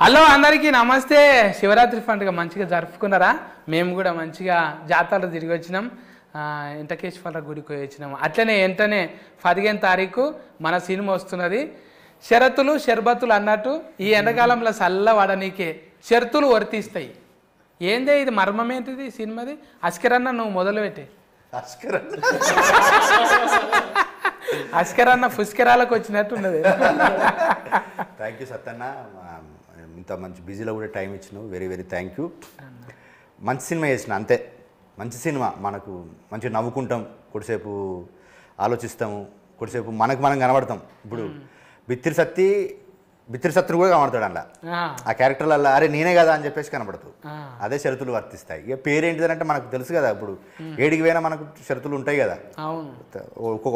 Hello అందరికీ నమస్తే. శివరాత్రి పండుగ మంచిగా జరుపుకున్నారా? మేము కూడా మంచిగా జాతరలు తిరిగి వచ్చినాం. వెంకటేశ్వర గుడికి వచ్చినాం. అట్లనే వెంటనే 15వ తారీఖు మన సినిమా వస్తున్నది. షరతులు షర్బతులు అన్నట్టు ఈ ఎండాకాలంలో చల్ల వాడనీకే షరతులు వర్తిస్తాయి. ఏందే ఇది మర్మం ఏంటిది సినిమాది? అస్కరన్న నువ్వు మొదలుపెట్టే. అస్కరన్న పుష్కరాలకు వచ్చినట్టు ఉన్నది. థ్యాంక్ యూ సత్తన్న, ఇంత మంచి బిజీలో కూడా టైం ఇచ్చినావు. Very very thank you. మంచి సినిమా చేసిన అంతే. మంచి సినిమా, మనకు మంచిగా నవ్వుకుంటాం, కొద్దిసేపు ఆలోచిస్తాము, కొద్దిసేపు మనకు మనం కనబడతాం. ఇప్పుడు బిత్తిరి సత్తును కూడా కనబడతాడు అలా, ఆ క్యారెక్టర్లలో అరే నేనే కదా అని చెప్పేసి కనబడుతుంది. అదే షరతులు వర్తిస్తాయి. ఇక పేరేంటిదంటే మనకు తెలుసు కదా, ఇప్పుడు ఏడికి పోయినా మనకు షరతులు ఉంటాయి కదా.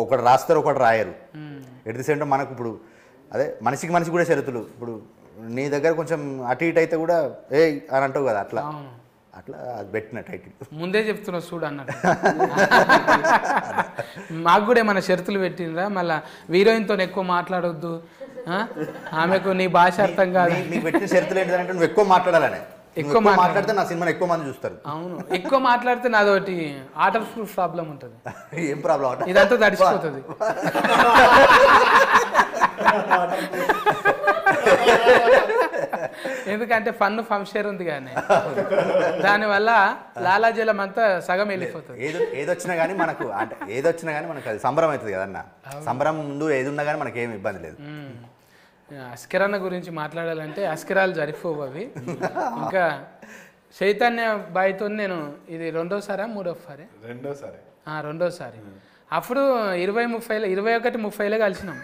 ఒకటి రాస్తారు, ఒకటి రాయరు. ఎట్ ది సేమ్ టైం మనకు ఇప్పుడు అదే మనిషికి మనిషి కూడా షరతులు. ఇప్పుడు నీ దగ్గర కొంచెం అటు ఇటు అయితే కూడా ఏ అని అంటావు కదా, అట్లా అట్లా అది పెట్టిన టైటిల్ ముందే చెప్తున్నా చూడు అన్నట్టు. మాకు కూడా ఏమైనా షరతులు పెట్టినరా? మళ్ళీ హీరోయిన్తో ఎక్కువ మాట్లాడొద్దు, ఆమెకు నీ భాష అర్థం కాదు. నీకు పెట్టిన షరతులు ఏంటంటే నువ్వు ఎక్కువ మాట్లాడాలని. ఎక్కువ మాట్లాడితే నా సినిమాని ఎక్కువ మంది చూస్తారు. అవును, ఎక్కువ మాట్లాడితే నాదోటి ఆటర్ ప్రూఫ్ ప్రాబ్లం ఉంటుంది. ఏం ప్రాబ్లం? ఇదంతా తడిచిపోతుంది. ఎందుకంటే ఫన్ ఫంక్షన్ ఉంది కానీ దానివల్ల లాలాజలం అంతా సగం వెళ్ళిపోతుంది. ఏదొచ్చినా కానీ మనకు అంటే ఏదొచ్చినా కానీ మనకు అది సంబరం అవుతుంది కదన్న. సంబరం ముందు ఏది ఉన్నా కానీ మనకి ఏమి ఇబ్బంది లేదు. అస్కిరన్న గురించి మాట్లాడాలంటే అస్కిరాలు జరిపోవు అవి. ఇంకా చైతన్య బాయ్తో నేను ఇది రెండోసారి అప్పుడు 21-30లో కలిసినాం.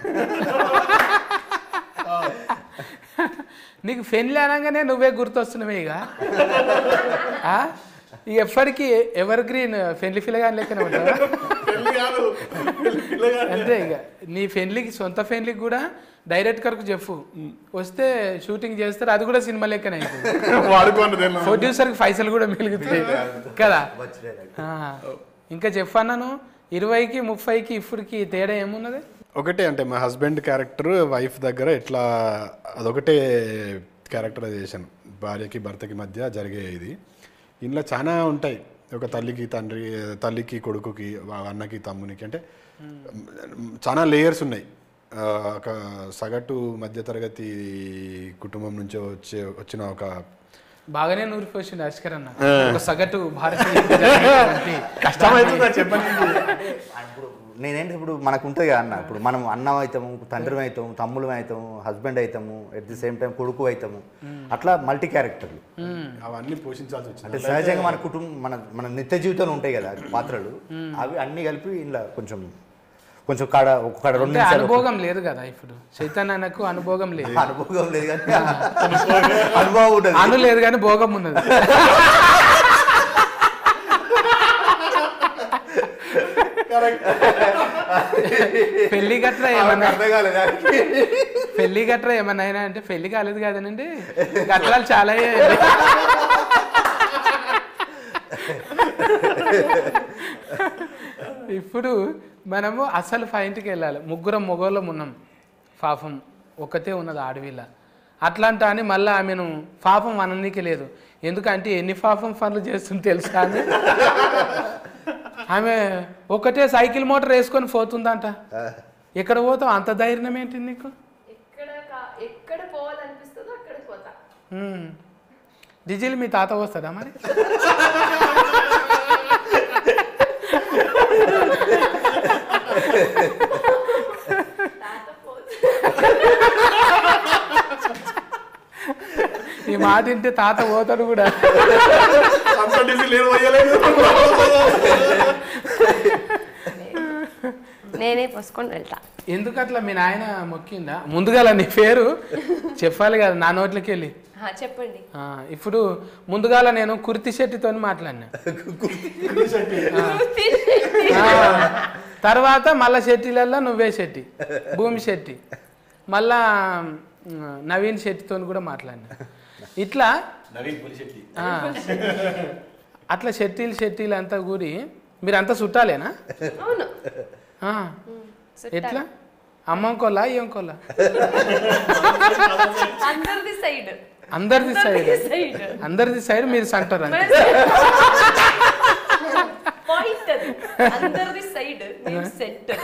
నీకు పెళ్ళి అనగానే నువ్వే గుర్తొస్తున్నావే. ఇక ఎప్పటికీ ఎవర్ గ్రీన్ పెళ్లి పిల్లగాని లెక్కనే ఉంటావా? అంతే. ఇక నీ పెళ్లికి సొంత పెళ్లికి కూడా డైరెక్ట్ కరకు చెప్పు, వస్తే షూటింగ్ చేస్తారు. అది కూడా సినిమా లెక్కనే అవుతుంది. ప్రొడ్యూసర్కి పైసలు కూడా మిగులుతాయి కదా. ఇంకా చెప్పన్నాను 20కి 30కి ఇప్పటికి తేడా ఏమున్నది? ఒకటే, అంటే మా హస్బెండ్ క్యారెక్టర్ వైఫ్ దగ్గర ఎట్లా అదొకటే క్యారెక్టరైజేషన్. భార్యకి భర్తకి మధ్య జరిగే ఇది. ఇందులో చాలా ఉంటాయి. ఒక తల్లికి తండ్రి, తల్లికి కొడుకుకి, అన్నకి తమ్మునికి, అంటే చాలా లేయర్స్ ఉన్నాయి. ఒక సగటు మధ్యతరగతి కుటుంబం నుంచి వచ్చిన ఒక బాగానే నూరిపోసింది అస్కరన్న. ఒక సగటు భారతీయ కష్టమవుతుందా చెప్పండి. నేనేంటి ఇప్పుడు మనకు ఉంటుంది కదా అన్న, ఇప్పుడు మనం అన్నం అవుతాము, తండ్రి అవుతాము, తమ్ముడు అవుతాము, హస్బెండ్ అవుతాము, ఎట్ ది సేమ్ టైం కొడుకు అవుతాము. అట్లా మల్టీ క్యారెక్టర్లు అవన్నీ పోషించాల్సి వచ్చింది. అంటే సహజంగా మన కుటుంబం మన నిత్య జీవితంలో ఉంటాయి కదా పాత్రలు, అవి అన్నీ కలిపి ఇలా కొంచెం కాడ ఒక 2 నిమిషాలు. అనుభవం లేదు కదా ఇప్పుడు చైతన్యకు, అనుభవం లేదు. అనుభవం లేదు కానీ అనుభవం ఉంటుంది. అను లేదు కానీ భోగం ఉన్నది. పెళ్లి గట్రా ఏమన్నా అయినా అంటే పెళ్లి కాలేదు కదనండి, గట్రాలు చాలా అయ్యాయి. ఇప్పుడు మనము అసలు ఫైంట్కి వెళ్ళాలి. ముగ్గురం మొగోళ్ళం ఉన్నాం, పాపం ఒక్కతే ఉన్నది ఆడవిల్ల. అట్లాంటా అని మళ్ళీ ఆమెను పాపం అననీకి లేదు. ఎందుకంటే ఎన్ని పాపం పనులు చేస్తుంది తెలుసా అని. ఆమె ఒకటే సైకిల్ మోటార్ వేసుకొని పోతుందంట. ఎక్కడ పోతావు? అంత ధైర్యం ఏంటి నీకు? డీజిల్ మీ తాత వస్తుందా మరి? ఈ మాట తింటే తాత పోతాడు కూడా. నేనే పోసుకొని వెళ్తా. ఎందుకు అట్లా? మీ నాయన మొక్కిందా? ముందుగా నీ పేరు చెప్పాలి కదా నా నోట్లకి వెళ్ళి. చెప్పండి. ఇప్పుడు ముందుగా నేను కుర్తి శెట్టితో మాట్లాడినా, తర్వాత మళ్ళా శెట్టిలలో నువ్వే శెట్టి, భూమి శెట్టి, మళ్ళా నవీన్ శెట్టితో కూడా మాట్లాడినా. ఇట్లా అట్లా శెట్టీలు అంతా కూడి మీరంతా చుట్టాలేనా? ఎట్లా? అమ్మంకోలా ఏంకోలా? అందరిది సైడ్. అందరిది సైడ్ సైడ్ అందరిది సైడ్ మీరు సెంటర్ అంతే పాయింట్ అది అందరిది సైడ్ నేను సెంటర్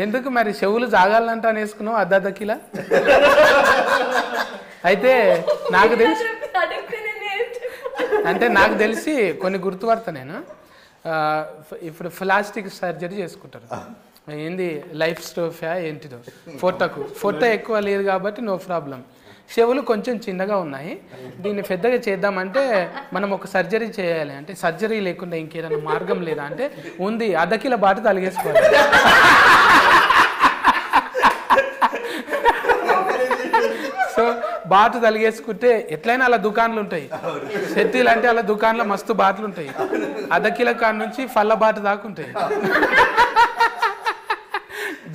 ఎందుకు మరి చెవులు జాగాలంటే అని వేసుకున్నావు అర్ధ కిలో అయితే నాకు తెలిసి అంటే నాకు తెలిసి కొన్ని గుర్తుపడతా నేను ఇప్పుడు ప్లాస్టిక్ సర్జరీ చేసుకుంటారు ఏంది లైఫ్ స్టోఫా ఏంటిదో ఫోటో ఎక్కువ లేదు కాబట్టి నో ప్రాబ్లం చెవులు కొంచెం చిన్నగా ఉన్నాయి దీన్ని పెద్దగా చేద్దామంటే మనం ఒక సర్జరీ చేయాలి అంటే సర్జరీ లేకుండా ఇంకేదైనా మార్గం లేదా అంటే ఉంది అర్ధ కిలో బాట తలిగేసుకోవాలి సో బాటు తలిగేసుకుంటే ఎట్లయినా అలా దుకాణాలు ఉంటాయి సెట్టీలు అంటే అలా దుకాణంలో మస్తు బాటలు ఉంటాయి అర్ధ కిలో కాడ నుంచి ఫల్ల బాట దాకా ఉంటాయి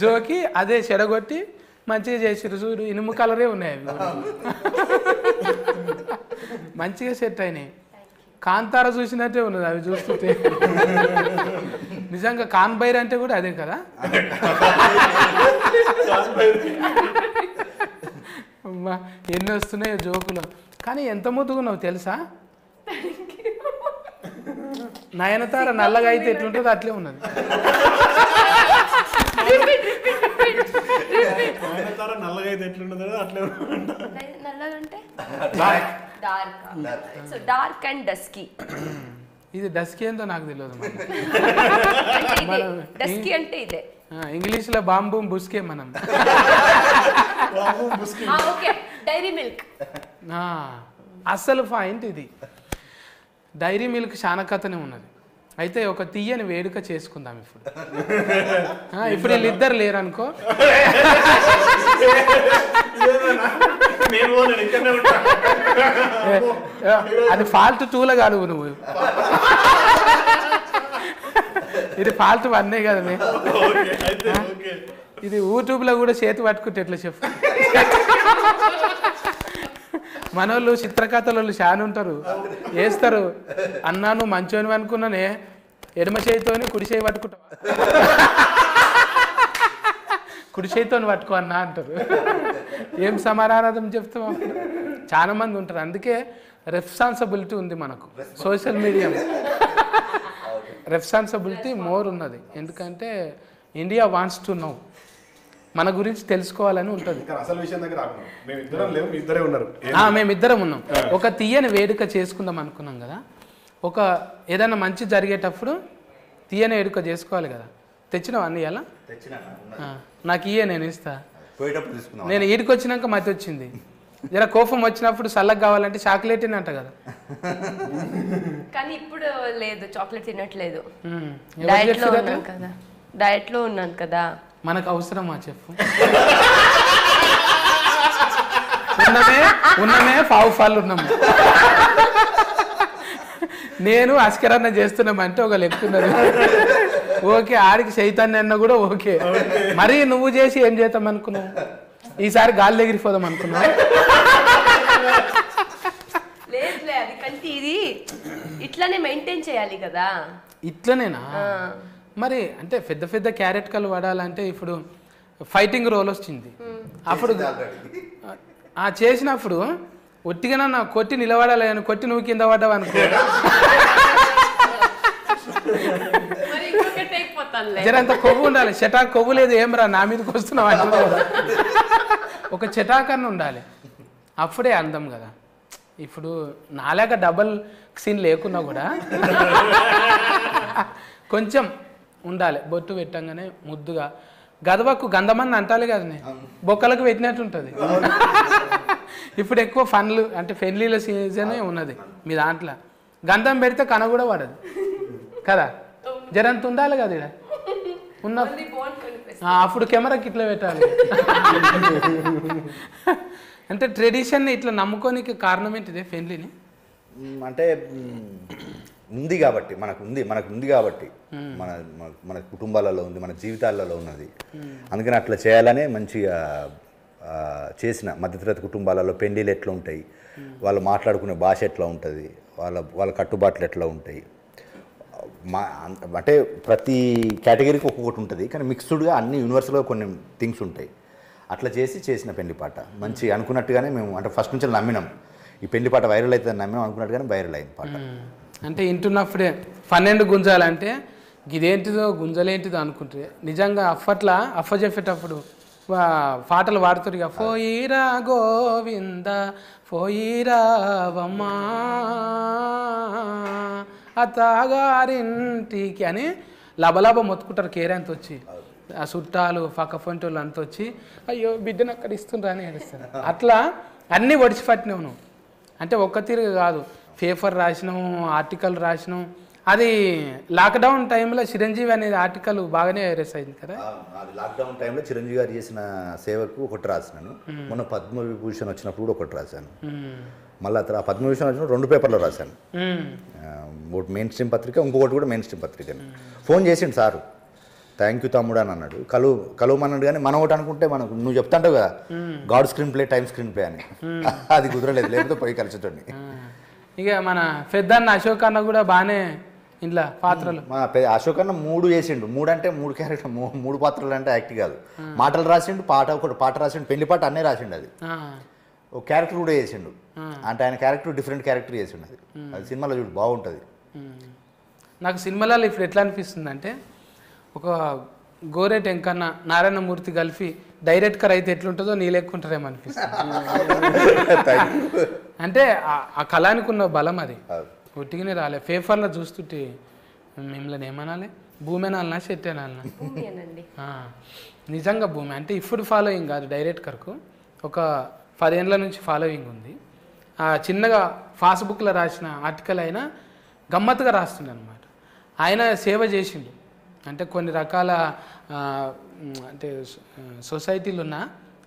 జోకి అదే చెడగొట్టి మంచిగా చేసిరు చూడు ఇనుము కలరే ఉన్నాయి అవి మంచిగా సెట్ అయినాయి కాంతార చూసినట్టే ఉన్నది అవి చూస్తుంటే నిజంగా కాన్బైర్ అంటే కూడా అదే కదా అమ్మా ఎన్ని వస్తున్నాయో జోకులు కానీ ఎంత ముద్దుగున్నావు తెలుసా నయనతార నల్లగా అయితే ఎట్లుంటుందో అట్లే ఉన్నది నల్లగా అయితే ఎట్లుంటుందో అట్లే నల్లగా అంటే dark so dark and dusky ఇది డస్కీ ఏందో నాకు తెలియదు డస్కీ అంటే ఇదే ఇంగ్లీష్లో బాంబూ బుస్కే మనం ఓకే డైరీ మిల్క్ అసలు పాయింట్ ఇది డైరీ మిల్క్ చాలా కథనే ఉన్నది అయితే ఒక తీయని వేడుక చేసుకుందాం ఇప్పుడు వీళ్ళిద్దరు లేరనుకో అది ఫాల్ట్ 2లో కాదు నువ్వు ఇది ఫాల్ట్ 1 కదా ఇది యూట్యూబ్లో కూడా చేతి పట్టుకుంటే ఎట్లా చెప్పు మనోళ్ళు చిత్రకథలు చాలా ఉంటారు వేస్తారు అన్నా నువ్వు మంచోని అనుకున్నానే ఎడమ చేయితోని కుడి చేయి పట్టుకుంటావు కుడి చేయితోని పట్టుకో అన్నా అంటారు ఏం సమాధానం చెప్తాం చాలా మంది ఉంటారు అందుకే రెస్పాన్సిబిలిటీ ఉంది మనకు సోషల్ మీడియా రెస్పాన్సిబిలిటీ మోర్ ఉన్నది ఎందుకంటే ఇండియా వాంట్స్ టు నో మన గురించి తెలుసుకోవాలని ఉంటుంది అసలు విషయం దగ్గర మేమిద్దరే ఉన్నారు మేమిద్దరం ఉన్నాం ఒక తీయని వేడుక చేసుకుందాం అనుకున్నాం కదా ఒక ఏదైనా మంచి జరిగేటప్పుడు తీయని వేడుక చేసుకోవాలి కదా తెచ్చినావు అన్ని ఎలా నాకు ఇయ్యే నేను ఇస్తా నేను ఈడికి వచ్చినాక మతి వచ్చింది జర కోపం వచ్చినప్పుడు చల్లగా కావాలంటే చాక్లెట్ అంట కదా కానీ ఇప్పుడు లేదు చాక్లెట్ తినట్లేదు కదా డయట్ లో ఉన్నాను కదా మనకు అవసరమా చెప్పు ఉన్నమే పావు ఫాళ్ళు ఉన్నాము నేను అస్కరన్న చేస్తున్నామంటే ఒక లెక్కున్నది ఓకే ఆడికి చైతన్య అన్న కూడా ఓకే మరి నువ్వు చేసి ఏం చేద్దాం అనుకున్నావు ఈసారి గాలి ఎగిరిపోదాం అనుకున్నావు ఇది ఇట్లానే మెయింటైన్ చేయాలి కదా ఇట్లనేనా మరి అంటే పెద్ద పెద్ద క్యారెట్ కలు వాడాలంటే ఇప్పుడు ఫైటింగ్ రోల్ వచ్చింది అప్పుడు చేసినప్పుడు ఒట్టిగా నా కొట్టి నిలబడాలి అని కొట్టి నువ్వు కింద పడ్డావు అనుకో జరంత కొవ్వు ఉండాలి చటాక్ కొవ్వు లేదు ఏం రా నా మీదకి వస్తున్నావు అంటే ఒక చటాకన్న ఉండాలి అప్పుడే అందం కదా ఇప్పుడు నాలాగ డబల్ సీన్ లేకున్నా కూడా కొంచెం ఉండాలి బొట్టు పెట్టంగానే ముద్దుగా గదవకు గంధమని అంటాలి కదనే బొక్కలకు పెట్టినట్టు ఉంటుంది ఇప్పుడు ఎక్కువ ఫన్లు అంటే పెళ్ళిళ్ళ సీజనే ఉన్నది మీ దాంట్లో గంధం పెడితే కన కూడా పడదు కదా జరంత ఉండాలి కదా ఇక్కడ ఉన్న అప్పుడు కెమెరాకి ఇట్లా పెట్టాలి అంటే ట్రెడిషన్ ఇట్లా నమ్ముకోనికి కారణం ఏంటిదే పెళ్ళిని అంటే ఉంది కాబట్టి మనకు ఉంది కాబట్టి మన కుటుంబాలలో ఉంది మన జీవితాలలో ఉన్నది అందుకని అట్లా చేయాలనే మంచిగా చేసిన మధ్యతరగతి కుటుంబాలలో పెళ్ళిళ్ళు ఎట్లా ఉంటాయి వాళ్ళు మాట్లాడుకునే భాష ఎట్లా ఉంటుంది వాళ్ళ కట్టుబాట్లు ఎట్లా ఉంటాయి అంటే ప్రతి కేటగిరీకి ఒక్కొక్కటి ఉంటుంది కానీ మిక్స్డ్గా అన్ని యూనివర్సల్గా కొన్ని థింగ్స్ ఉంటాయి అట్లా చేసిన పెళ్లిపాట మంచి అనుకున్నట్టుగానే మేము అంటే ఫస్ట్ నుంచి నమ్మినాం ఈ పెళ్లిపాట వైరల్ అవుతుందని నమ్మినాం అనుకున్నట్టుగానే వైరల్ అయింది పాట. అంటే ఇంటున్నప్పుడే 12 గుంజాలంటే ఇదేంటిదో గుంజలేంటిదో అనుకుంటే నిజంగా అప్పట్లో అఫ్ఫ చెప్పేటప్పుడు పాటలు పాడుతారు ఇక పోయిరా గోవింద పోయిరావమ్మా అత్తగారింటికి అని లబలబ మొత్తుకుంటారు కేరంత వచ్చి ఆ చుట్టాలు పక్క ఫొంటోళ్ళు అంత వచ్చి అయ్యో బిడ్డను అక్కడ ఇస్తుండ్రా అని ఏడుస్తారు. అట్లా అన్నీ ఒడిచిపట్టినావు నువ్వు. అంటే ఒక్క తీరుగా కాదు, పేపర్ రాసినాం, ఆర్టికల్ రాసినాం. అది లాక్డౌన్ టైంలో చిరంజీవి అనేది ఆర్టికల్ బాగానే వైరస్ అయింది కదా. అది లాక్డౌన్ టైంలో చిరంజీవి గారు చేసిన సేవకు ఒకటి రాసినాను. మొన్న పద్మవిభూషణ్ వచ్చినప్పుడు కూడా ఒకటి రాశాను. మళ్ళీ ఆ పద్మవిభూషణ్ వచ్చిన 2 పేపర్లో రాశాను. ఒకటి మెయిన్ స్ట్రీమ్ పత్రిక, ఇంకొకటి కూడా మెయిన్ స్ట్రీమ్ పత్రిక. ఫోన్ చేసిండు సారు, థ్యాంక్ యూ తమ్ముడు అని అన్నాడు. కలువమన్నాడు. కానీ మనం ఒకటి అనుకుంటే మనకు నువ్వు చెప్తాంటావు కదా God screen play time screen play అని, అది కుదరలేదు, లేకపోతే పోయి కలిసేటోడిని. ఇక మన పెద్దన్న అశోక్ అన్న కూడా బాగానే ఇంట్లో పాత్రలు. మా అశోక్ అన్న 3 చేసిండు. 3 అంటే 3 క్యారెక్టర్, 3 పాత్రలు అంటే యాక్ట్ కాదు. మాటలు రాసిండు, ఒకటి పాట రాసిండు, పెళ్లి పాట అన్నీ రాసిండు. అది ఒక క్యారెక్టర్ కూడా చేసిండు. అంటే ఆయన క్యారెక్టర్ డిఫరెంట్ క్యారెక్టర్ చేసిండు. అది సినిమాలో చూడు బాగుంటుంది. నాకు సినిమాలలో ఇప్పుడు ఎట్లా అనిపిస్తుంది అంటే ఒక గోరెట్ ఎంకన్నా నారాయణమూర్తి కలిపి డైరెక్ట్గా అయితే ఎట్లుంటుందో నీ లెక్కుంటారేమో అనిపిస్తుంది. అంటే ఆ కళానికి ఉన్న బలం అది ఒట్టిగానే రాలే. పేపర్లో చూస్తుంటే మిమ్మల్ని ఏమనాలి, భూమి అనాలనా చెట్టు అనాలనా? నిజంగా భూమి అంటే ఇప్పుడు ఫాలోయింగ్ కాదు, డైరెక్టర్కు ఒక 10 ఏళ్ళ నుంచి ఫాలోయింగ్ ఉంది. ఆ చిన్నగా ఫాస్బుక్లో రాసిన ఆర్టికల్ అయినా గమ్మత్తుగా రాస్తుండే అనమాట. ఆయన సేవ చేసిండు. అంటే కొన్ని రకాల అంటే సొసైటీలు ఉన్న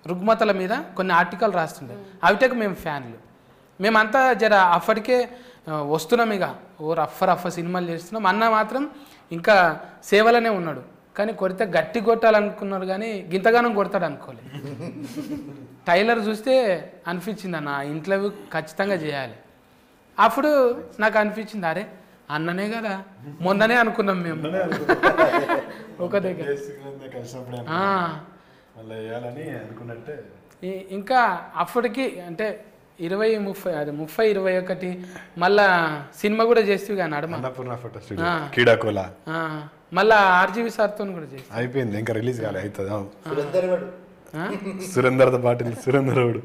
రుగ్మతల మీద కొన్ని ఆర్టికల్ రాస్తుండే. అవిటకు మేము ఫ్యాన్లు. మేమంతా జర అప్పటికే వస్తున్నాం, ఇక రఫ్ సినిమాలు చేస్తున్నాం. అన్న మాత్రం ఇంకా సేవలోనే ఉన్నాడు. కానీ కొడితే గట్టి కొట్టాలనుకున్నాడు, కానీ గింతగానం కొడతాడు అనుకోలేదు. టైలర్ చూస్తే అనిపించింది అన్న ఇంటర్వ్యూ ఖచ్చితంగా చేయాలి. అప్పుడు నాకు అనిపించింది అరే అన్ననే కదా, మొన్ననే అనుకున్నాం మేము ఒక దగ్గర. ఇంకా అప్పటికి అంటే 20-30 అది 30-21 మళ్ళా సినిమా కూడా చేస్తే కానీ అడమ మళ్ళా ఆర్జీవి సార్తో కూడా చేసి అయిపోయింది, ఇంకా రిలీజ్ కాలే. అవుతుంది సురేందర్ పాటిల్, సురేందరుడు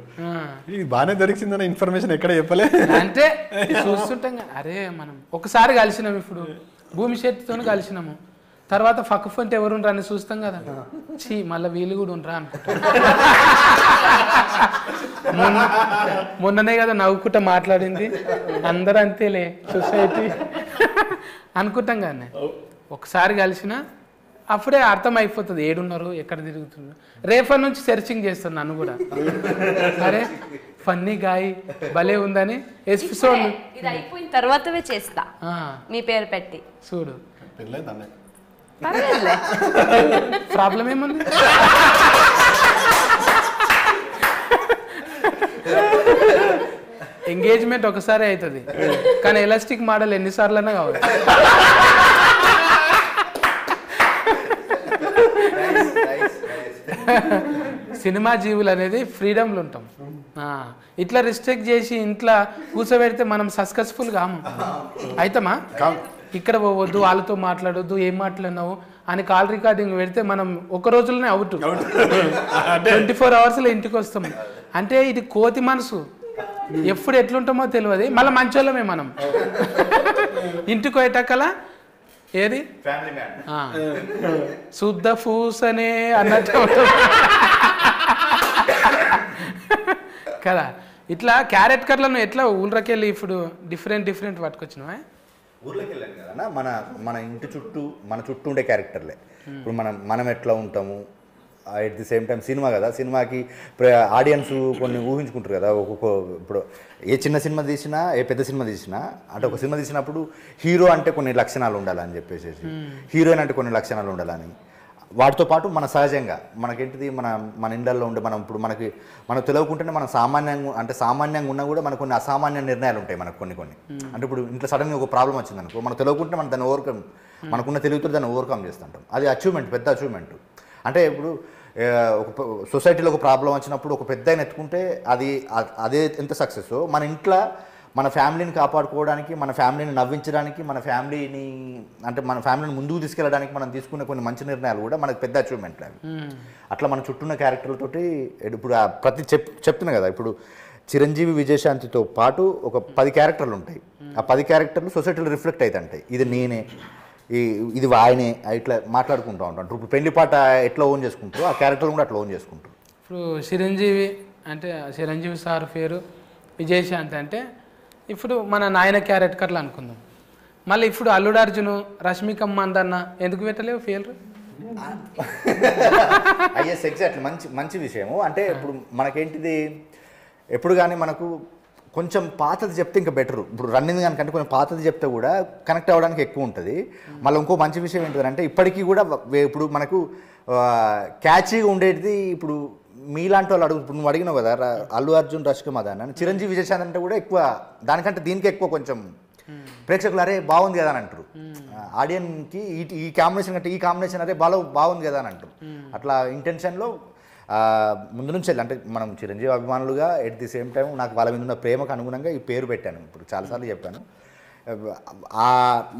ఇది బాగానే దొరికిందన్న ఇన్ఫర్మేషన్ ఎక్కడ చెప్పలే. అంటే చూస్తుంటాం కానీ అరే మనం ఒకసారి కలిసినాము, ఇప్పుడు భూమి శెట్టితో కలిసినాము, తర్వాత పక్క ఫంటే ఎవరుండ్రా అని చూస్తాం కదా, చీ మళ్ళీ వీళ్ళు కూడా ఉండరా అనుకుంటాం. మొన్ననే కదా నవ్వుకుంటా మాట్లాడింది, అందరూ అంతేలే సొసైటీ అనుకుంటాం కానీ ఒకసారి కలిసిన అప్పుడే అర్థమైపోతుంది ఏడున్నారు, ఎక్కడ తిరుగుతున్నారు. రేపటి నుంచి సెర్చింగ్ చేస్తాను నన్ను కూడా, అరే ఫన్నీ గాయ్ భలే ఉందని ఎపిసోడ్ ఇది అయిపోయిన తర్వాతవే చేస్తా మీ పేరు పెట్టి చూడు. పర్వాలేదులే, ప్రాబ్లం ఏముంది. ఎంగేజ్మెంట్ ఒకసారి అవుతుంది కానీ ఎలాస్టిక్ మోడల్ ఎన్నిసార్లైనా కావాలి. సినిమా జీవులు అనేది ఫ్రీడమ్లు ఉంటాం. ఇట్లా రిస్ట్రిక్ట్ చేసి ఇంట్లో కూర్చోబెడితే మనం సక్సెస్ఫుల్ కాము. అయితమా ఇక్కడ పోవద్దు, వాళ్ళతో మాట్లాడొద్దు, ఏం మాట్లాడినావు అని కాల్ రికార్డింగ్ పెడితే మనం ఒక రోజులోనే అవుట్, 24 అవర్స్లో ఇంటికి వస్తాం. అంటే ఇది కోతి మనసు, ఎప్పుడు ఎట్లుంటామో తెలియదు. మళ్ళీ మంచోళ్ళమే మనం. ఇంటికి పోయేటక్కల ఏది శుద్ధ పూసనే అన్నట్టు కదా. ఇట్లా క్యారెట్ కర్లను ఎట్లా ఊళ్ళకెళ్ళి ఇప్పుడు డిఫరెంట్ పట్టుకొచ్చినావా? ఊర్లోకి వెళ్ళాను కదా మన ఇంటి చుట్టూ మన చుట్టూ ఉండే క్యారెక్టర్లే. ఇప్పుడు మనం ఎట్లా ఉంటాము, at the same time cinema కదా, సినిమాకి ఆడియన్స్ కొన్ని ఊహించుకుంటారు కదా. ఇప్పుడు ఏ చిన్న సినిమా తీసినా ఏ పెద్ద సినిమా తీసినా అంటే ఒక సినిమా తీసినప్పుడు హీరో అంటే కొన్ని లక్షణాలు ఉండాలని చెప్పేసి, హీరోయిన్ అంటే కొన్ని లక్షణాలు ఉండాలని, వాటితో పాటు మన సహజంగా మనకేంటిది మన ఇండ్లలో ఉండే మనం ఇప్పుడు మనకు తెలియకుంటేనే మనం సామాన్యంగా ఉన్నా కూడా మనకు కొన్ని అసామాన్య నిర్ణయాలు ఉంటాయి మనకు కొన్ని. అంటే ఇప్పుడు ఇంట్లో సడన్గా ఒక ప్రాబ్లం వచ్చిందనుకో, మనకు తెలియకుంటే మనం దాన్ని మనకున్న తెలివితో దాన్ని ఓవర్కమ్ చేస్తుంటాం. అది అచీవ్మెంట్, పెద్ద అచీవ్మెంట్. అంటే ఇప్పుడు ఒక సొసైటీలో ఒక ప్రాబ్లం వచ్చినప్పుడు ఒక పెద్ద ఆయన ఎత్తుకుంటే అదే ఎంత సక్సెస్. మన ఇంట్లో మన ఫ్యామిలీని కాపాడుకోవడానికి, మన ఫ్యామిలీని నవ్వించడానికి, మన ఫ్యామిలీని ముందుకు తీసుకెళ్ళడానికి మనం తీసుకునే కొన్ని మంచి నిర్ణయాలు కూడా మనకు పెద్ద అచీవ్మెంట్లు అవి. అట్లా మన చుట్టూన్న క్యారెక్టర్లతోటి ఇప్పుడు ప్రతి చెప్తున్నా కదా, ఇప్పుడు చిరంజీవి విజయశాంతితో పాటు ఒక 10 క్యారెక్టర్లు ఉంటాయి. ఆ 10 క్యారెక్టర్లు సొసైటీలో రిఫ్లెక్ట్ అవుతుంటాయి. ఇది నేనే, ఇది ఆయనే, ఇట్లా మాట్లాడుకుంటూ ఉంటాం. ఇప్పుడు పెళ్లి పాట ఎట్లా ఓన్ చేసుకుంటారో ఆ క్యారెక్టర్లు కూడా అట్లా ఓన్ చేసుకుంటారు. ఇప్పుడు చిరంజీవి అంటే చిరంజీవి సార్ పేరు విజయశాంతి అంటే ఇప్పుడు మన నాయన క్యారెక్టర్లు అనుకుందాం. మళ్ళీ ఇప్పుడు అల్లుడు అర్జును, రష్మిక మందన్న ఎందుకు పెట్టలేవు పేర్లు? ఐఎస్ ఎగ్జాక్ట్లీ మంచి విషయము. అంటే ఇప్పుడు మనకేంటిది, ఎప్పుడు కానీ మనకు కొంచెం పాతది చెప్తే ఇంకా బెటరు. ఇప్పుడు రన్నింగ్ కనుకంటే కొంచెం పాతది చెప్తే కూడా కనెక్ట్ అవ్వడానికి ఎక్కువ ఉంటుంది. మళ్ళీ ఇంకో మంచి విషయం ఏంటంటే ఇప్పటికీ కూడా ఇప్పుడు మనకు క్యాచీగా ఉండేది. ఇప్పుడు మీలాంటి వాళ్ళు ఇప్పుడు నువ్వు అడిగినావు కదా, అల్లు అర్జున్, రష్మిక మందన్న, చిరంజీవి విజయశాంతి అంటే కూడా ఎక్కువ దానికంటే దీనికి ఎక్కువ కొంచెం ప్రేక్షకులు అరే బాగుంది కదా అని అంటారు. ఆడియన్కి ఈ కాంబినేషన్ కంటే ఈ కాంబినేషన్ అరే బాగుంది కదా అని అంటారు. అట్లా ఇంటెన్షన్లో ముందు నుంచి అంటే మనం చిరంజీవి అభిమానులుగా ఎట్ ది సేమ్ టైం నాకు వాళ్ళ మీద ఉన్న ప్రేమకు అనుగుణంగా ఈ పేరు పెట్టాను. ఇప్పుడు చాలాసార్లు చెప్పాను,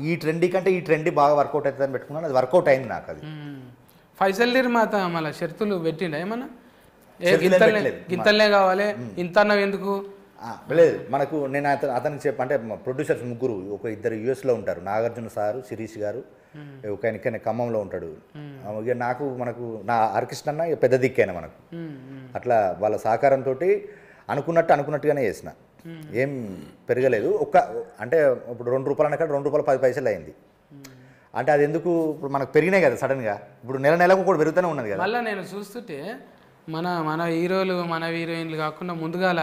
ఈ ట్రెండీ కంటే ఈ ట్రెండీ బాగా వర్కౌట్ అవుతుందని పెట్టుకున్నాను. అది వర్కౌట్ అయింది నాకు. అది ఫైసల్ నిర్మాత మళ్ళీ షరతులు పెట్టిండ ఏమన్నా, గింతలనే కావాలి ఇంత అన్నవి ఎందుకు లేదు. మనకు నేను అతనికి అంటే ప్రొడ్యూసర్స్ ముగ్గురు, ఒక ఇద్దరు యూఎస్లో ఉంటారు, నాగార్జున సారు, శిరీష్ గారు, ఒక ఆయన ఖమ్మంలో ఉంటాడు. ఇక మనకు నా హరికృష్ణ అన్న పెద్ద దిక్కైనా మనకు. అట్లా వాళ్ళ సహకారంతో అనుకున్నట్టుగానే చేసిన, ఏం పెరగలేదు. అంటే ఇప్పుడు ₹2 అన్నక్కడ ₹2.10 అయింది. అంటే అది ఎందుకు, ఇప్పుడు మనకు పెరిగినాయి కదా సడన్గా. ఇప్పుడు నెలకు కూడా పెరుగుతూనే ఉన్నది కదా. మళ్ళీ నేను చూస్తుంటే మన హీరోలు, మన హీరోయిన్లు కాకుండా ముందుగాల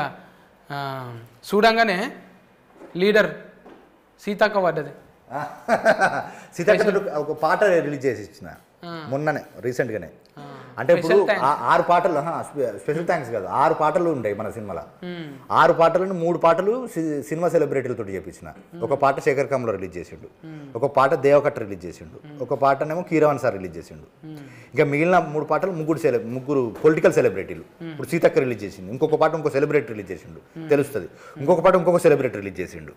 చూడంగానే లీడర్ సీతక్క పడ్డది. సీతక్క ఒక పాట రిలీజ్ చేసి ఇచ్చిన మొన్ననే రీసెంట్గానే. అంటే ఇప్పుడు 6 పాటలు, స్పెషల్ థ్యాంక్స్ కదా, 6 పాటలు ఉంటాయి మన సినిమాలో. 6 పాటలను 3 పాటలు సినిమా సెలబ్రిటీలతో చేపించిన. ఒక పాట శేఖర్ కమ్లో రిలీజ్ చేసిండు, ఒక పాట దేవకట్ట రిలీజ్ చేసిండు, ఒక పాటనేమో కీరవాణి సార్ రిలీజ్ చేసిండు. ఇంకా మిగిలిన 3 పాటలు ముగ్గురు పొలిటికల్ సెలబ్రిటీలు. ఇప్పుడు సీతక్క రిలీజ్ చేసిండు, ఇంకొక పాట ఇంకో సెలబ్రిటీ రిలీజ్ చేసిండు తెలుస్తుంది, ఇంకొక పాట ఇంకొక సెలబ్రిటీ రిలీజ్ చేసిండు.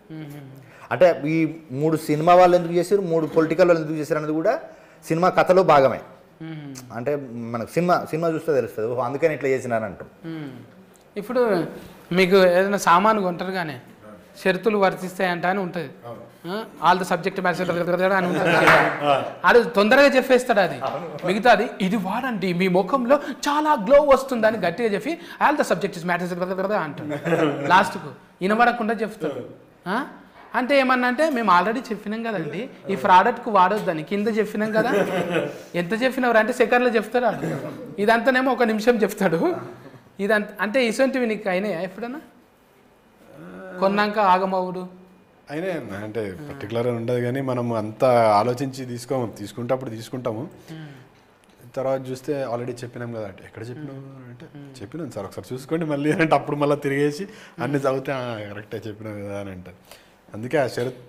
అంటే ఈ 3 సినిమా వాళ్ళు ఎందుకు చేశారు, 3 పొలిటికల్ వాళ్ళు ఎందుకు చేశారు అనేది కూడా సినిమా కథలో భాగమే. అంటే మనకు సినిమా చూస్తే తెలుస్తుంది, అందుకని ఇట్లా చేసినారు అంటాం. ఇప్పుడు మీకు ఏదైనా సామాను కొంటారు కానీ షరతులు వర్తిస్తాయంట అని ఉంటుంది. ఆల్ ద సబ్జెక్ట్ మ్యాటర్ అని ఉంటుంది. అది తొందరగా చెప్పేస్తాడు. అది మిగతాది ఇది వాడండి మీ ముఖంలో చాలా గ్లో వస్తుందని గట్టిగా చెప్పి all the subject is matter అంటాడు. లాస్ట్కు వినబడకుండా చెప్తాడు. అంటే ఏమన్నా అంటే మేము ఆల్రెడీ చెప్పినాం కదండి ఈ ప్రోడక్ట్కు వాడొద్దని, కింద చెప్పినాం కదా. ఎంత చెప్పినవారు అంటే సెకండ్లో చెప్తాడు. ఇదంతానేమో 1 నిమిషం చెప్తాడు. ఇదంతా అంటే ఇసొంటివి నీకు అయినాయా ఎప్పుడన్నా కొన్నాక ఆగమవుడు? అయినా అంటే పర్టికులర్గా ఉండదు కానీ మనం అంతా ఆలోచించి తీసుకుంటే అప్పుడు తీసుకుంటాము. తర్వాత చూస్తే ఆల్రెడీ చెప్పినాం కదా, అంటే ఎక్కడ చెప్పినాం అంటే చెప్పినాం సార్ ఒకసారి చూసుకోండి మళ్ళీ అంటే అప్పుడు మళ్ళీ తిరిగేసి అన్ని చదివితే కరెక్టే చెప్పినాం కదా అని అంటారు. అందుకే ఆ షరత్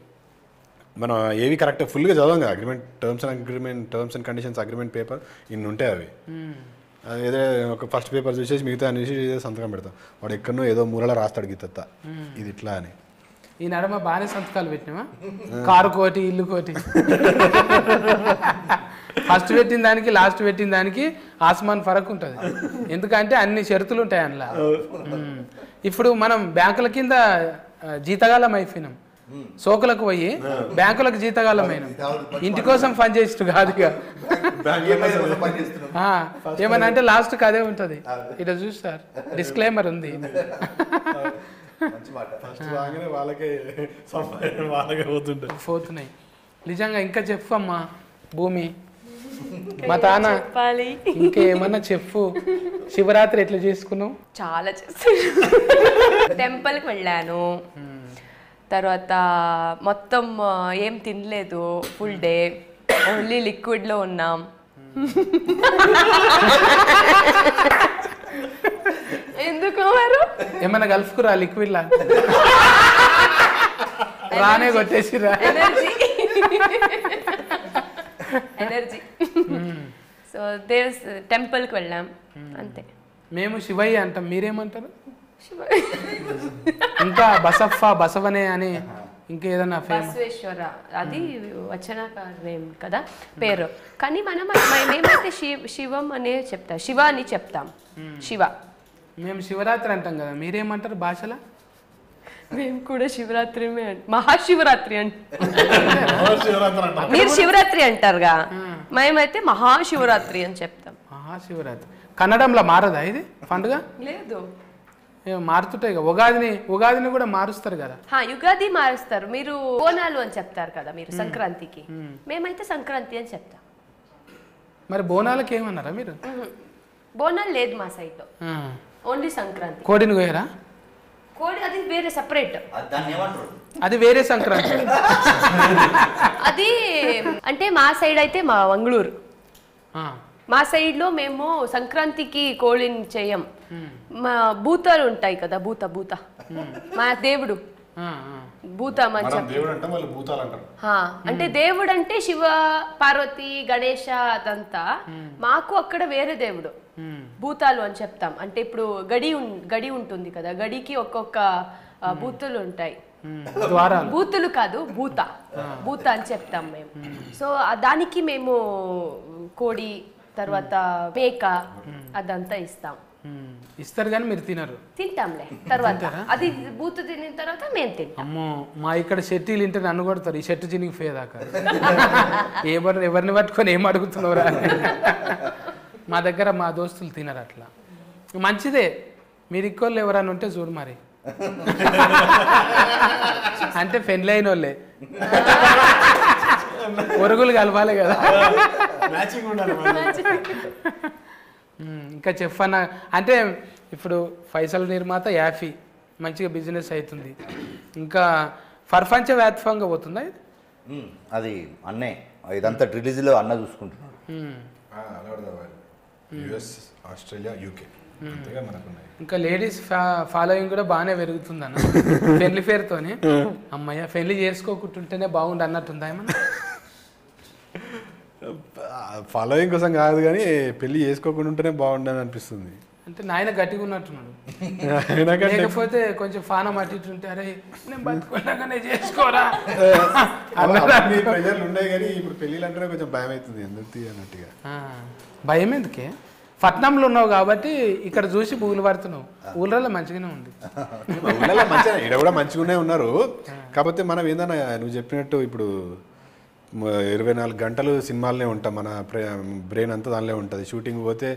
మనం ఏవి కరెక్ట్గా ఫుల్గా చదవం కదా. Terms and conditions agreement paper ఇన్ని ఉంటాయి. అవి ఏదో ఒక ఫస్ట్ పేపర్ చూసేసి మిగతా అన్ని సంతకం పెడతాం. వాడు ఎక్కడనో ఏదో మూలలో రాస్తాడు గీత ఇది ఇట్లా అని. ఈ నడమ బాగానే సంతకాలు పెట్టినామా, కారు కోటి ఇల్లు కోటి. ఫస్ట్ పెట్టిన దానికి లాస్ట్ పెట్టిన దానికి ఆస్మాన్ ఫరక్ ఉంటుంది. ఎందుకంటే అన్ని షరతులు ఉంటాయి అందులో. ఇప్పుడు మనం బ్యాంకుల కింద జీతగాలం అయిపోయినాం, సోకులకు పోయి బ్యాంకులకు జీతగాలం అయినాం. ఇంటి కోసం పని చేస్తూ కాదు. ఏమన్నా అంటే లాస్ట్కి అదే ఉంటుంది. ఇట్లా చూస్తారు డిస్క్లైమర్ ఉంది. పోతున్నాయి నిజంగా. ఇంకా చెప్పు అమ్మా భూమి, మా తాన ఇంకేమన్నా చెప్పు. శివరాత్రి ఎట్లా చేసుకున్నావు? చాలా చేస్తాను. టెంపుల్కి వెళ్ళాను, తర్వాత మొత్తం ఏం తినలేదు, ఫుల్ డే ఓన్లీ లిక్విడ్లో ఉన్నాం. ఎందుకు వారు ఏమన్నా కలుపుకురా లిక్విడ్ లా రానే కొట్టేసిరా ఎనర్జీ. సో టెంపుల్కి వెళ్ళాం అంతే. మేము శివయ్య అంటాం, మీరేమంటారు? శివ ఇంకా బసవనే అని ఇంకేదన్నా ఫేమస్? బసవేశ్వర అది వచనకార నేమ్ కదా పేరు, కానీ మేమైతే శివం అనే చెప్తాం, శివ అని చెప్తాం. శివ. మేము శివరాత్రి అంటాం కదా, మీరేమంటారు భాషలో? మేము కూడా శివరాత్రి మహాశివరాత్రి మీరు శివరాత్రి అంటారుగా, మేమైతే మహాశివరాత్రి అని చెప్తాం. మహాశివరాత్రి కన్నడంలో మారదా ఇది పండుగ? లేదు, మారుతుంటాయి కదా. ఉగాదిని కూడా మారుస్తారు కదా. యుగాది మారుస్తారు. మీరు బోనాలు అని చెప్తారు కదా మీరు సంక్రాంతికి, మేమైతే సంక్రాంతి అని చెప్తాం. మరి బోనాలకి ఏమన్నారా మీరు? బోనాలు లేదు మా సైడ్, ఓన్లీ సంక్రాంతి. కోడిని కోయరా? కోడి అది వేరే సపరేట్, అది వేరే సంక్రాంతి. అది అంటే మా సైడ్ అయితే మా మంగళూరు, మా సైడ్లో మేము సంక్రాంతికి కోడిని చేయం. మా భూతాలు ఉంటాయి కదా, భూత మా దేవుడు భూత అంటే దేవుడు అంటే శివ పార్వతి గణేష అదంతా. మాకు అక్కడ వేరే దేవుడు భూతాలు అని చెప్తాం. అంటే ఇప్పుడు గడి ఉంటుంది కదా, గడికి ఒక్కొక్క భూతులు ఉంటాయి. భూతులు కాదు, భూత అని చెప్తాం మేము. సో దానికి మేము కోడి తర్వాత మేక అదంతా ఇస్తారు కానీ మీరు తినరు? తింటాంలే తర్వాత, అది బూతు తినిన తర్వాత మేము తింటాం. అమ్మో, మా ఇక్కడ షెట్టీలు ఇంటే నన్ను కొడతారు, ఈ షెట్టు చినికి పోయేదాకా. ఎవరిని పట్టుకొని ఏం అడుగుతున్నావురా? మా దగ్గర మా దోస్తులు తినరు అట్లా. మంచిదే, మీరు ఇంకోళ్ళు ఎవరన్నా ఉంటే చూడు మరి. అంటే పెళ్ళి అయిన వాళ్ళే ఒరుగులు కలవాలి కదా. ఇంకా చెఫ్ అన్న అంటే ఇప్పుడు ఫైసల్ నిర్మాత యాఫీ మంచిగా బిజినెస్ అవుతుంది. ఇంకా ప్రపంచ వ్యాప్తంగా పోతుందా ఇది? అది అన్నే ఇదంతా రిలీజ్లో అన్న చూసుకుంటున్నాడు. ఆస్ట్రేలియా, యూకే ఇంకా లేడీస్ ఫాలోయింగ్ కూడా బాగానే పెరుగుతుంది అన్న పెళ్లి పేరుతోనే. అమ్మయ్య పెళ్లి చేసుకోకుంటుంటేనే బాగుండు అన్నట్టుందా ఏమన్నా? ఫాలోయింగ్ కోసం కాదు కానీ పెళ్లి చేసుకోకుండా ఉంటేనే బాగుండని అనిపిస్తుంది. అంటే నాయన గట్టిగా ఉన్నట్టున్నాడు, లేకపోతే కొంచెం ఫానం అటు ఇటు ఉంటే అరే నేను బతుకున్నాగానే చేసుకోరా ప్రజలు ఉన్నాయి. కానీ ఇప్పుడు పెళ్ళిళ్ళు అంటేనే కొంచెం భయం అవుతుంది ఎందుకు అన్నట్టుగా. భయం ఎందుకే? పట్నంలో ఉన్నావు కాబట్టి ఇక్కడ చూసి బూగులు పడుతున్నావు. ఊళ్ళలో మంచిగానే ఉంది, మంచిగా ఇక్కడ కూడా మంచిగానే ఉన్నారు. కాకపోతే మనం ఏందన్నా నువ్వు చెప్పినట్టు ఇప్పుడు 24 గంటలు సినిమాలనే ఉంటాం, మన బ్రెయిన్ అంతా దానిలో ఉంటుంది. షూటింగ్ పోతే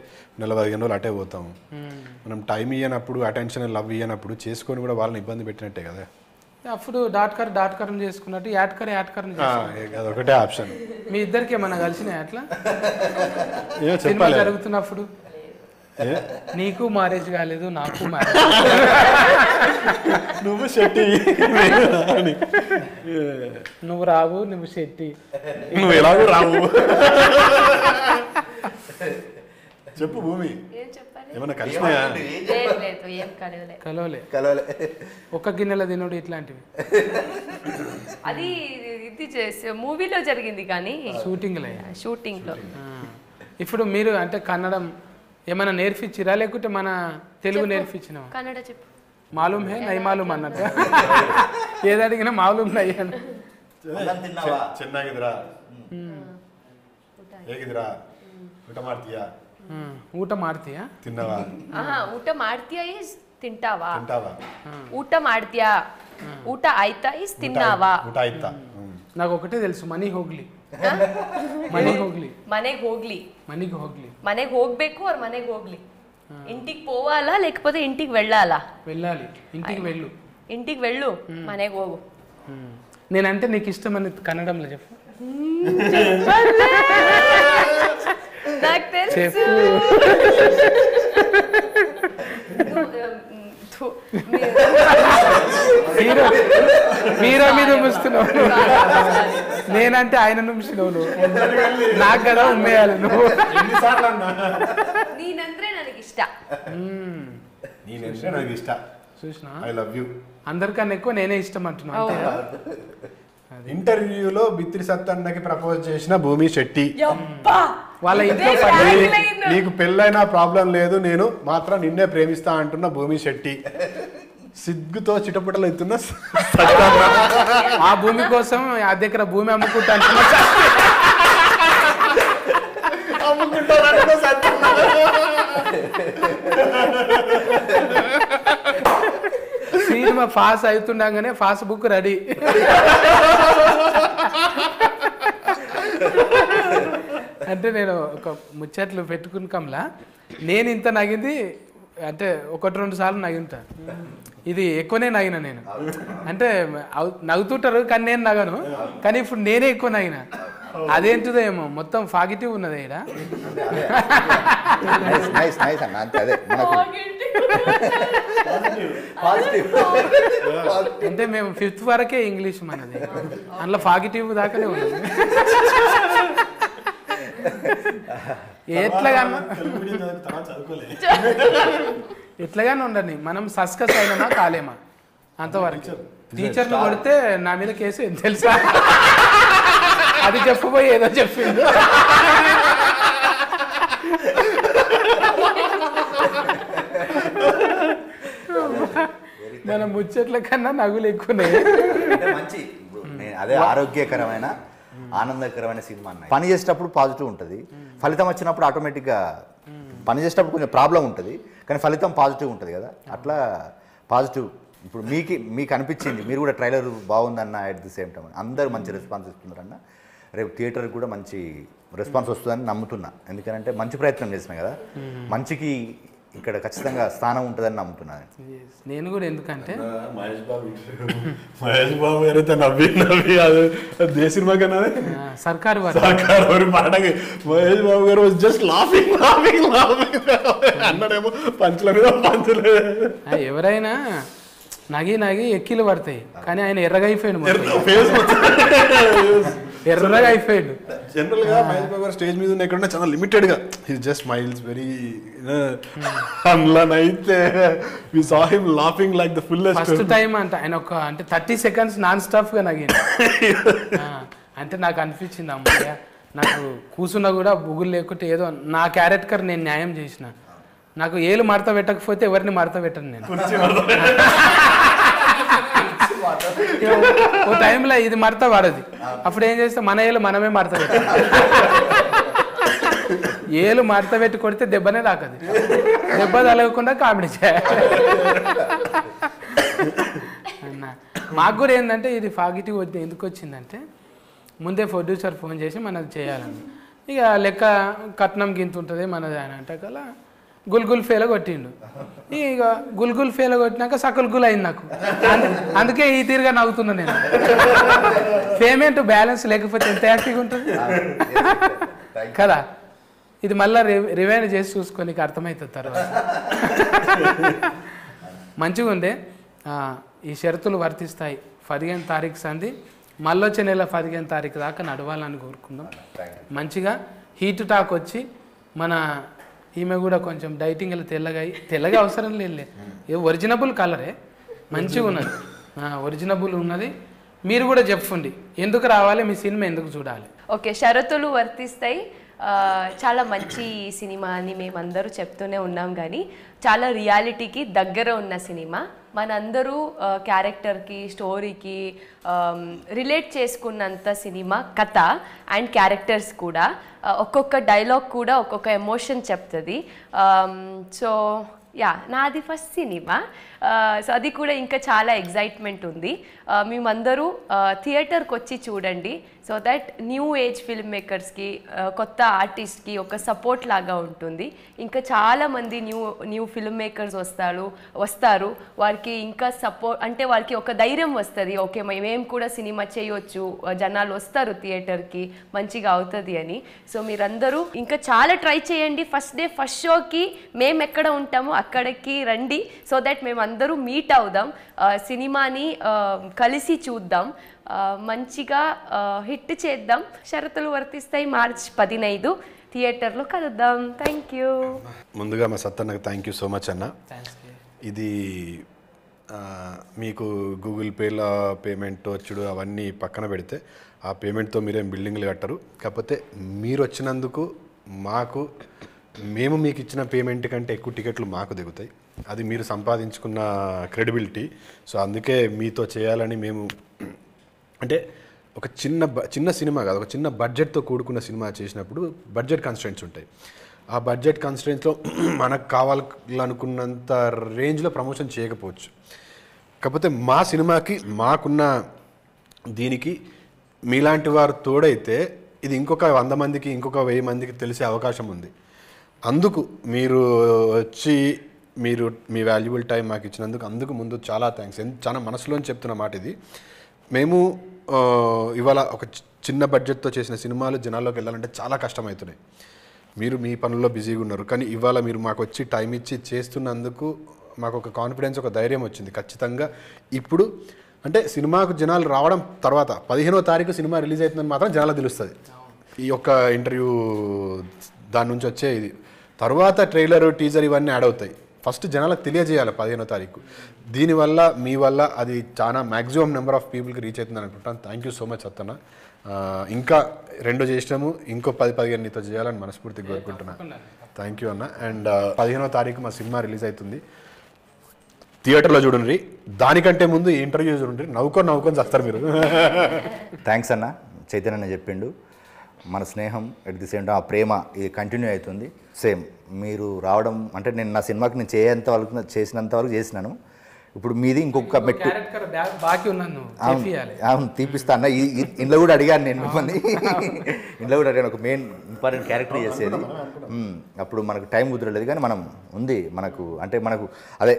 40 రోజులు అటే పోతాం. మనం టైం ఇవ్వనప్పుడు, అటెన్షన్ లవ్ ఇవ్వనప్పుడు చేసుకొని కూడా వాళ్ళని ఇబ్బంది పెట్టినట్టే కదా. అప్పుడు డాట్కరం చేసుకున్నట్టు యాట్కరం అదొకటే ఆప్షన్. మీ ఇద్దరికి ఏమన్నా కలిసినాయి అట్లా చెప్పాలి జరుగుతున్నప్పుడు? నీకు మ్యారేజ్ కాలేదు, నాకు మ్యారేజ్. నువ్వు శెట్టి, నువ్వు రావు, నువ్వు శెట్టి, నువ్వు ఎలాగో రావు. చెప్పు భూమి, ఏమన్నా కలిసినాయా? కలవలే. ఒక్క గిన్నెల తినడు ఇట్లాంటివి. అది ఇది మూవీలో జరిగింది కానీ షూటింగ్ లో. ఇప్పుడు మీరు అంటే కన్నడం ఏమైనా నేర్పించిరా లేకుంటే మన తెలుగు నేర్పించినా? కన్నడ చెప్పు. మాలూమ్ హే నై మాలూమ్ అన్నట్టు ఏది అడిగినా మాలూమ్ నై అన్న. ಚೆನ್ನಾಗಿದ್ರಾ ಹೇಗಿದ್ರಾ ಊಟ ಮಾಡ್ತೀಯಾ ಊಟ ಮಾಡ್ತೀಯಾ ತಿನ್ನವಾ ಊಟ ಮಾಡ್ತೀಯಾ ಇಸ್ ತಿಂಟಾವಾ ತಿಂಟಾವಾ ಊಟ ಮಾಡ್ತೀಯಾ ಊಟ ಆಯ್ತಾ ಇಸ್ ತಿನ್ನಾವಾ ಊಟ ಆಯ್ತಾ నాకు ఒకటే తెలుసు మనీ హోగ్ಲಿ మನೆಗೆ ಹೋಗ್ಬೇಕು और ಮನೆಗೆ ಹೋಗ್ಲಿ. ఇంటికి పోవాలా లేకపోతే ఇంటికి వెళ్ళాలా? వెళ్ళాలి. ఇంటికి వెళ్ళు మನೆಗೆ ಹೋಗು. నేనంటే నీకు ఇష్టమని కన్నడంలో చెప్పు. నాకు తెలుసు. మీరా మీద ముస్తున్నావు, నేనంటే ఆయన నుంచినావు నువ్వు. నాకు కదా ఉమ్మేయాలి నువ్వు. నేనంటే ನನಗೆ ఇష్ట. చూసినా ఐ లవ్ యూ. అందరికన్నా ఎక్కువ నేనే ఇష్టం అంటున్నా. ఇంటర్వ్యూలో బిత్రి సత్తన్నకి ప్రపోజ్ చేసిన భూమి శెట్టి. వాళ్ళ ఇంట్లో పని నీకు పెళ్ళైనా ప్రాబ్లం లేదు, నేను మాత్రం నిన్నే ప్రేమిస్తా అంటున్న భూమి శెట్టి, సిగ్గుతో చిటపటలు ఎత్తున్న ఆ భూమి కోసం అద్దె ఎకరా భూమి అమ్ముకుంటాను సినిమా పాస్ అవుతుండగానే పాస్ బుక్ రెడీ. అంటే నేను ఒక ముచ్చట్లు పెట్టుకున్నాకంలా నేను ఇంత నగింది అంటే 1-2 సార్లు నగింటా. ఇది ఎక్కువనే నగిన నేను. అంటే నవ్వుతుంటారు కానీ నేను నగను, కానీ ఇప్పుడు నేనే ఎక్కువ నగిన. అదేంటిదో ఏమో మొత్తం పాజిటివ్ ఉన్నది ఇక్కడ. అంటే మేము 5th వరకే ఇంగ్లీష్ మనది, అందులో పాజిటివ్ దాకానే ఉన్నది. ఎట్లాగానే ఉండని మనం సస్కస్ అయినా కాలేమా అంతవరకు. టీచర్లు కొడితే నా మీద కేసు ఏం తెలుసా, అది చెప్పబోయి ఏదో చెప్పిండు. మన ముచ్చట్ల కన్నా నగులు ఎక్కువనే. మంచి అదే ఆరోగ్యకరమైన ఆనందకరమైన సినిమా అన్న. పని చేసేటప్పుడు పాజిటివ్ ఉంటుంది, ఫలితం వచ్చినప్పుడు ఆటోమేటిక్గా పని చేసేటప్పుడు కొంచెం ప్రాబ్లం ఉంటుంది, కానీ ఫలితం పాజిటివ్ ఉంటుంది కదా. అట్లా పాజిటివ్ ఇప్పుడు మీకు అనిపించింది, మీరు కూడా ట్రైలర్ బాగుందన్న, అట్ ది సేమ్ టైం అందరూ మంచి రెస్పాన్స్ ఇస్తున్నారన్న. రేపు థియేటర్కి కూడా మంచి రెస్పాన్స్ వస్తుందని నమ్ముతున్నా, ఎందుకంటే మంచి ప్రయత్నం చేసినా కదా, మంచికి ఇక్కడ ఖచ్చితంగా స్థానం ఉంటుందని నమ్ముతున్నాను నేను కూడా. ఎందుకంటే మహేష్ బాబు గారైతే నవ్వి అదే సినిమా కన్నా సర్కారు మాటకి మహేష్ బాబు గారు జస్ట్ లాఫింగ్ అన్నాడేమో పంచుల మీద పంచులు. ఎవరైనా నగి ఎక్కిలు పడతాయి, కానీ ఆయన ఎర్రగా అయిపోయాడు, ఎర్రగా అయిపోయాడు. జనరల్ గా మహేష్ బాబు గారు స్టేజ్ మీద ఉన్న ఎక్కడున్నా చాలా లిమిటెడ్ గా హి జస్ట్ స్మైల్స్ వెరీ. అయితే we saw him laughing like the fullest. First time అంటే ఆయన ఒక అంటే 30 seconds నాన్ స్టాప్ గా నగింది. అంటే నాకు అనిపించింది అమ్మయ్య, నాకు కూర్చున్నా కూడా బుగులు లేకుంటే ఏదో నా క్యారెక్టర్ నేను న్యాయం చేసిన. నాకు ఏలు మడత పెట్టకపోతే ఎవరిని మడత పెట్టను నేను. ఓ టైంలో ఇది మడత పడది, అప్పుడు ఏం చేస్తే మన ఏలు మనమే మడత పెట్టాలి. ఏలు మడత పెట్టి కొడితే దెబ్బనే తాకదు, దెబ్బ తలగకుండా కామెడీ చేయాలి. మాకు కూడా ఏంటంటే ఇది పాజిటివ్ ఎందుకు వచ్చిందంటే, ముందే ప్రొడ్యూసర్ ఫోన్ చేసి మనది చేయాలని, ఇక లెక్క కట్నం గింత ఉంటుంది మనది అని అంటే కలా గుల్గుల్ ఫేల కొట్టిండు. ఇక గుల్గుల్ ఫేల కొట్టినాక సకుల్గుల్ అయింది నాకు. అందుకే ఈ తీరుగా నవ్వుతున్నా నేను. పేమెంట్ బ్యాలెన్స్ లేకపోతే ఎంత హ్యాపీగా ఉంటుంది కదా. ఇది మళ్ళీ రివైండ్ చేసి చూసుకొని అర్థమవుతుంది తర్వాత. మంచిగా ఉండే. ఈ షరతులు వర్తిస్తాయి. 15 తారీఖు సంది, మళ్ళొచ్చే నెల 15 తారీఖు దాకా నడవాలని కోరుకుందాం. మంచిగా హీట్ టాక్ వచ్చి మన ఈమె కూడా కొంచెం డైటింగ్ ఇలా తెల్లగా అవసరం లేదు, ఒరిజినబుల్ కలరే మంచిగా ఉన్నది, ఒరిజినబుల్ ఉన్నది. మీరు కూడా చెప్పండి ఎందుకు రావాలి, మీ సినిమా ఎందుకు చూడాలి. ఓకే, షరతులు వర్తిస్తాయి. చాలా మంచి సినిమా అని మేమందరూ చెప్తూనే ఉన్నాం, కానీ చాలా రియాలిటీకి దగ్గర ఉన్న సినిమా. మనందరూ క్యారెక్టర్కి స్టోరీకి రిలేట్ చేసుకున్నంత సినిమా కథ అండ్ క్యారెక్టర్స్ కూడా. ఒక్కొక్క డైలాగ్ కూడా ఒక్కొక్క ఎమోషన్ చెప్తుంది. సో యా, నాది ఫస్ట్ సినిమా. సో అది కూడా ఇంకా చాలా ఎగ్జైట్మెంట్ ఉంది. మేమందరూ థియేటర్కి వచ్చి చూడండి, so that new age film మేకర్స్కి, కొత్త ఆర్టిస్ట్కి ఒక సపోర్ట్ లాగా ఉంటుంది. ఇంకా చాలామంది న్యూ ఫిల్మ్ మేకర్స్ వస్తారు. వారికి ఇంకా సపోర్ట్ అంటే వారికి ఒక ధైర్యం వస్తుంది, ఓకే మేము కూడా సినిమా చేయొచ్చు, జనాలు వస్తారు థియేటర్కి, మంచిగా అవుతుంది అని. సో మీరందరూ ఇంకా చాలా ట్రై చేయండి. ఫస్ట్ డే ఫస్ట్ షోకి మేము ఎక్కడ ఉంటామో అక్కడికి రండి, సో దట్ మేమందరూ మీట్ అవుదాం, సినిమాని కలిసి చూద్దాం, మంచిగా హిట్ చేద్దాం. షరతులు వర్తిస్తాయి. మార్చ్ 15 థియేటర్లో కలుద్దాం. Thank you. ముందుగా మా సత్తన్నకు థ్యాంక్ యూ సో మచ్ అన్న. ఇది మీకు గూగుల్ పేలో పేమెంట్ వచ్చుడు అవన్నీ పక్కన పెడితే, ఆ పేమెంట్తో మీరేం బిల్డింగ్లు కట్టరు. కాకపోతే మీరు వచ్చినందుకు మేము మీకు ఇచ్చిన పేమెంట్ కంటే ఎక్కువ టికెట్లు మాకు దిగుతాయి. అది మీరు సంపాదించుకున్న క్రెడిబిలిటీ. సో అందుకే మీతో చేయాలని మేము, అంటే ఒక చిన్న సినిమా కాదు, ఒక చిన్న బడ్జెట్తో కూడుకున్న సినిమా చేసినప్పుడు బడ్జెట్ కన్స్ట్రెంట్స్ ఉంటాయి. ఆ బడ్జెట్ కన్స్ట్రెంట్స్లో మనకు కావాలనుకున్నంత రేంజ్లో ప్రమోషన్ చేయకపోవచ్చు. కాకపోతే మా సినిమాకి మాకున్న దీనికి మీలాంటి వారు తోడైతే ఇది ఇంకొక 100 మందికి, ఇంకొక 1000 మందికి తెలిసే అవకాశం ఉంది. అందుకు మీరు వచ్చి మీరు మీ వాల్యుబుల్ టైం మాకు ఇచ్చినందుకు అందుకు ముందు చాలా థ్యాంక్స్. చాలా మనసులోని చెప్తున్న మాట ఇది. మేము ఇవాళ ఒక చిన్న బడ్జెట్తో చేసిన సినిమాలు జనాల్లోకి వెళ్ళాలంటే చాలా కష్టమవుతున్నాయి. మీరు మీ పనుల్లో బిజీగా ఉన్నారు, కానీ ఇవాళ మీరు మాకు వచ్చి టైం ఇచ్చి చేస్తున్నందుకు మాకు ఒక కాన్ఫిడెన్స్, ఒక ధైర్యం వచ్చింది. ఖచ్చితంగా ఇప్పుడు అంటే సినిమాకు జనాలు రావడం తర్వాత 15వ తారీఖు సినిమా రిలీజ్ అవుతుందని మాత్రం జనాలకు తెలుస్తుంది. ఈ యొక్క ఇంటర్వ్యూ దాని నుంచి వచ్చే ఇది తర్వాత ట్రైలర్, టీజర్ ఇవన్నీ యాడ్ అవుతాయి. ఫస్ట్ జనాలకు తెలియజేయాలి 15వ తారీఖు. దీనివల్ల మీ వల్ల అది చాలా మ్యాక్సిమం నెంబర్ ఆఫ్ పీపుల్కి రీచ్ అవుతుందని అనుకుంటాను. థ్యాంక్ యూ సో మచ్ అత్తన్న. ఇంకా 2 చేసినాము, ఇంకో 10-15 నీతో చేయాలని మనస్ఫూర్తిగా కోరుకుంటున్నాను. థ్యాంక్ యూ అన్న. అండ్ 15వ తారీఖు మా సినిమా రిలీజ్ అవుతుంది, థియేటర్లో చూడండి. దానికంటే ముందు ఈ ఇంటర్వ్యూ చూడండి, నవ్వుకొని చేస్తారు మీరు. థ్యాంక్స్ అన్న. చైతన్య చెప్పిండు, మన స్నేహం ఎట్ ది సేమ్ టైం ఆ ప్రేమ ఇది కంటిన్యూ అవుతుంది. సేమ్ మీరు రావడం అంటే నేను నా సినిమాకి నేను చేసినంత వరకు చేసినాను. ఇప్పుడు మీది ఇంకొక మెట్టు. అవును, తీపిస్తా అన్న. ఇంట్లో కూడా అడిగాను నేను మిమ్మల్ని, ఇంట్లో కూడా అడిగాను. ఒక మెయిన్ ఇంపార్టెంట్ క్యారెక్టర్ చేసేది. అప్పుడు మనకు టైం కుదరలేదు, కానీ మనం ఉంది మనకు అంటే మనకు అదే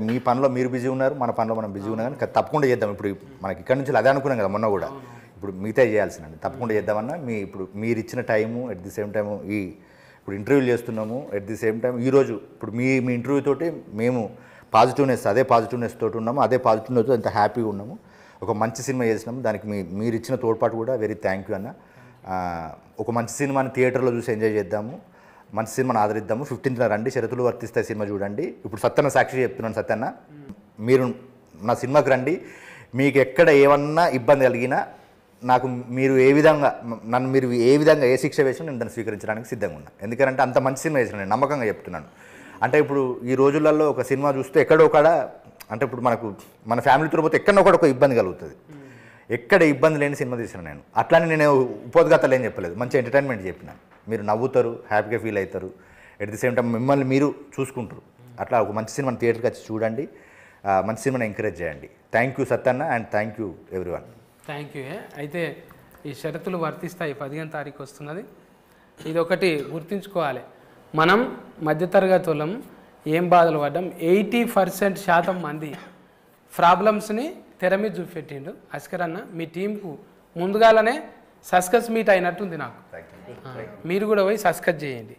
మీ పనిలో మీరు బిజీ ఉన్నారు, మన పనిలో మనం బిజీ ఉన్నాం. కానీ తప్పకుండా చేద్దాం. ఇప్పుడు మనకి ఇక్కడ నుంచి అదే అనుకున్నాం కదా మొన్న కూడా. ఇప్పుడు మిగతా చేయాల్సిందండి, తప్పకుండా చేద్దామన్నా. ఇప్పుడు మీరు ఇచ్చిన time at the same time ఇప్పుడు ఇంటర్వ్యూలు చేస్తున్నాము ఎట్ ది సేమ్ టైం ఈరోజు ఇప్పుడు మీ ఇంటర్వ్యూ తోటి మేము అదే పాజిటివ్నెస్ తోటి ఉన్నాము, అదే పాజిటివ్నెస్ అంత హ్యాపీగా ఉన్నాము. ఒక మంచి సినిమా చేసినాము, దానికి మీరు ఇచ్చిన తోడ్పాటు కూడా వెరీ థ్యాంక్ యూ అన్న. ఒక మంచి సినిమాని థియేటర్లో చూసి ఎంజాయ్ చేద్దాము, మంచి సినిమాని ఆదరిద్దాము. 15న రండి, షరతులు వర్తిస్తాయి సినిమా చూడండి. ఇప్పుడు సత్యన్న సాక్షి చెప్తున్నాను, సత్యన్న మీరు నా సినిమాకి రండి. మీకు ఎక్కడ ఏమన్నా ఇబ్బంది కలిగినా మీరు ఏ విధంగా ఏ శిక్ష వేసినా నేను దాన్ని స్వీకరించడానికి సిద్ధంగా ఉన్నా. ఎందుకంటే అంత మంచి సినిమా వేసిన నేను నమ్మకంగా చెప్తున్నాను. అంటే ఇప్పుడు ఈ రోజులలో ఒక సినిమా చూస్తే ఎక్కడో ఒకడ అంటే ఇప్పుడు మన ఫ్యామిలీతో పోతే ఎక్కడో ఒక ఇబ్బంది కలుగుతుంది. ఎక్కడ ఇబ్బంది లేని సినిమా తీసిన నేను. అట్లానే నేను ఉపోద్ఘాతాలు ఏం చెప్పలేదు, మంచి ఎంటర్టైన్మెంట్ చెప్పినాను. మీరు నవ్వుతారు, హ్యాపీగా ఫీల్ అవుతారు, ఎట్ ది సేమ్ టైం మిమ్మల్ని మీరు చూసుకుంటారు. అట్లా ఒక మంచి సినిమాని థియేటర్కి వచ్చి చూడండి, మంచి సినిమాని ఎంకరేజ్ చేయండి. Thank you Sattanna and thank you everyone. Thank you. అయితే ఈ షరతులు వర్తిస్తాయి, 15వ తారీఖు వస్తున్నది. ఇది ఒకటి గుర్తుంచుకోవాలి, మనం మధ్యతరగతి వాళ్ళం ఏం బాధలు పడ్డాం. 80% మంది ప్రాబ్లమ్స్ని తెర మీద చూపెట్టిండు అస్కర్ అన్న. మీ టీంకు ముందుగానే సస్కస్ మీట్ అయినట్టుంది నాకు. మీరు కూడా పోయి సస్కస్ చేయండి.